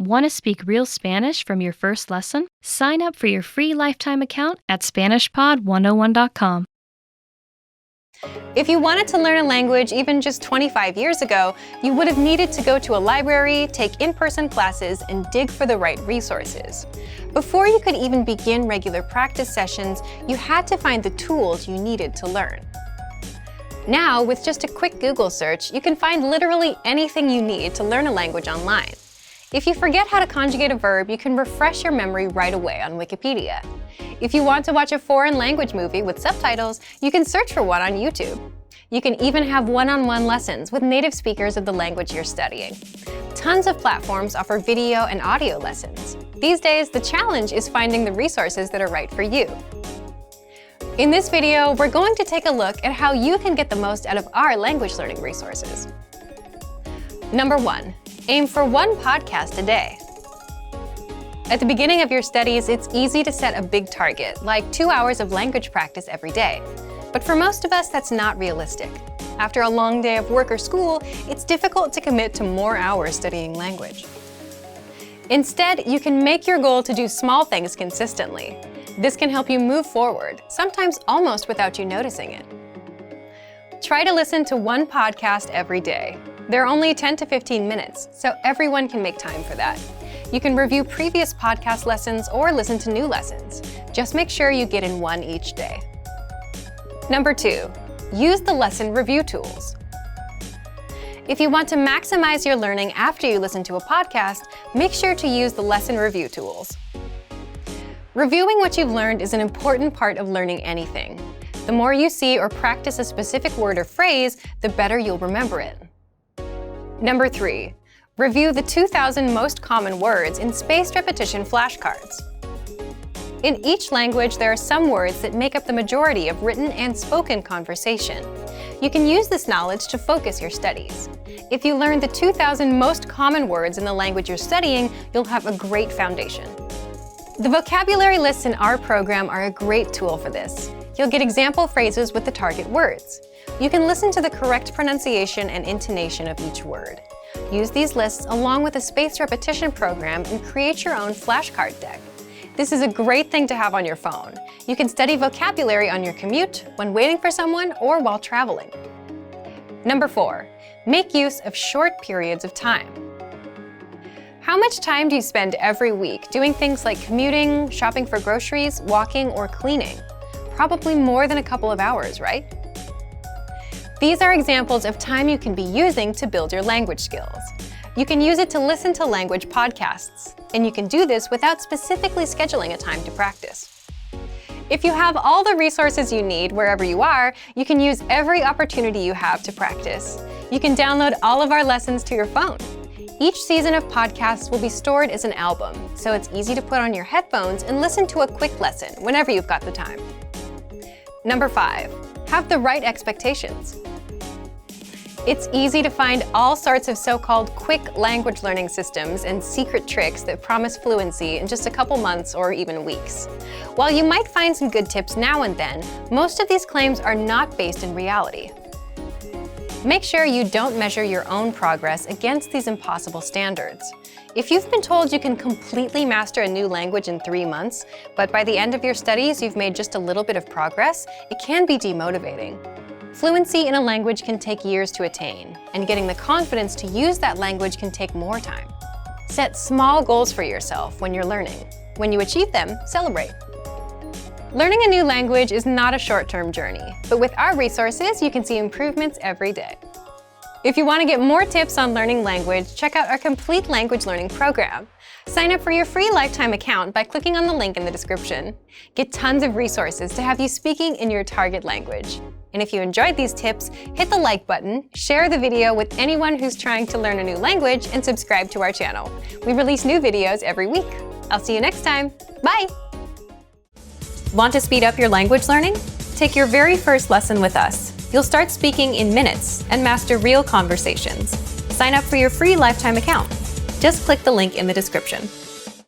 Want to speak real Spanish from your first lesson? Sign up for your free lifetime account at SpanishPod101.com. If you wanted to learn a language even just 25 years ago, you would have needed to go to a library, take in-person classes, and dig for the right resources. Before you could even begin regular practice sessions, you had to find the tools you needed to learn. Now, with just a quick Google search, you can find literally anything you need to learn a language online. If you forget how to conjugate a verb, you can refresh your memory right away on Wikipedia. If you want to watch a foreign language movie with subtitles, you can search for one on YouTube. You can even have one-on-one lessons with native speakers of the language you're studying. Tons of platforms offer video and audio lessons. These days, the challenge is finding the resources that are right for you. In this video, we're going to take a look at how you can get the most out of our language learning resources. Number 1. Aim for one podcast a day. At the beginning of your studies, it's easy to set a big target, like 2 hours of language practice every day. But for most of us, that's not realistic. After a long day of work or school, it's difficult to commit to more hours studying language. Instead, you can make your goal to do small things consistently. This can help you move forward, sometimes almost without you noticing it. Try to listen to one podcast every day. They're only 10 to 15 minutes, so everyone can make time for that. You can review previous podcast lessons or listen to new lessons. Just make sure you get in one each day. Number 2, use the lesson review tools. If you want to maximize your learning after you listen to a podcast, make sure to use the lesson review tools. Reviewing what you've learned is an important part of learning anything. The more you see or practice a specific word or phrase, the better you'll remember it. Number 3, review the 2,000 most common words in spaced repetition flashcards. In each language, there are some words that make up the majority of written and spoken conversation. You can use this knowledge to focus your studies. If you learn the 2,000 most common words in the language you're studying, you'll have a great foundation. The vocabulary lists in our program are a great tool for this. You'll get example phrases with the target words. You can listen to the correct pronunciation and intonation of each word. Use these lists along with a spaced repetition program and create your own flashcard deck. This is a great thing to have on your phone. You can study vocabulary on your commute, when waiting for someone, or while traveling. Number 4, make use of short periods of time. How much time do you spend every week doing things like commuting, shopping for groceries, walking, or cleaning? Probably more than a couple of hours, right? These are examples of time you can be using to build your language skills. You can use it to listen to language podcasts, and you can do this without specifically scheduling a time to practice. If you have all the resources you need wherever you are, you can use every opportunity you have to practice. You can download all of our lessons to your phone. Each season of podcasts will be stored as an album, so it's easy to put on your headphones and listen to a quick lesson whenever you've got the time. Number 5, have the right expectations. It's easy to find all sorts of so-called quick language learning systems and secret tricks that promise fluency in just a couple months or even weeks. While you might find some good tips now and then, most of these claims are not based in reality. Make sure you don't measure your own progress against these impossible standards. If you've been told you can completely master a new language in 3 months, but by the end of your studies you've made just a little bit of progress, it can be demotivating. Fluency in a language can take years to attain, and getting the confidence to use that language can take more time. Set small goals for yourself when you're learning. When you achieve them, celebrate. Learning a new language is not a short-term journey, but with our resources, you can see improvements every day. If you want to get more tips on learning language, check out our complete language learning program. Sign up for your free lifetime account by clicking on the link in the description. Get tons of resources to have you speaking in your target language. And if you enjoyed these tips, hit the like button, share the video with anyone who's trying to learn a new language, and subscribe to our channel. We release new videos every week. I'll see you next time. Bye! Want to speed up your language learning? Take your very first lesson with us. You'll start speaking in minutes and master real conversations. Sign up for your free lifetime account. Just click the link in the description.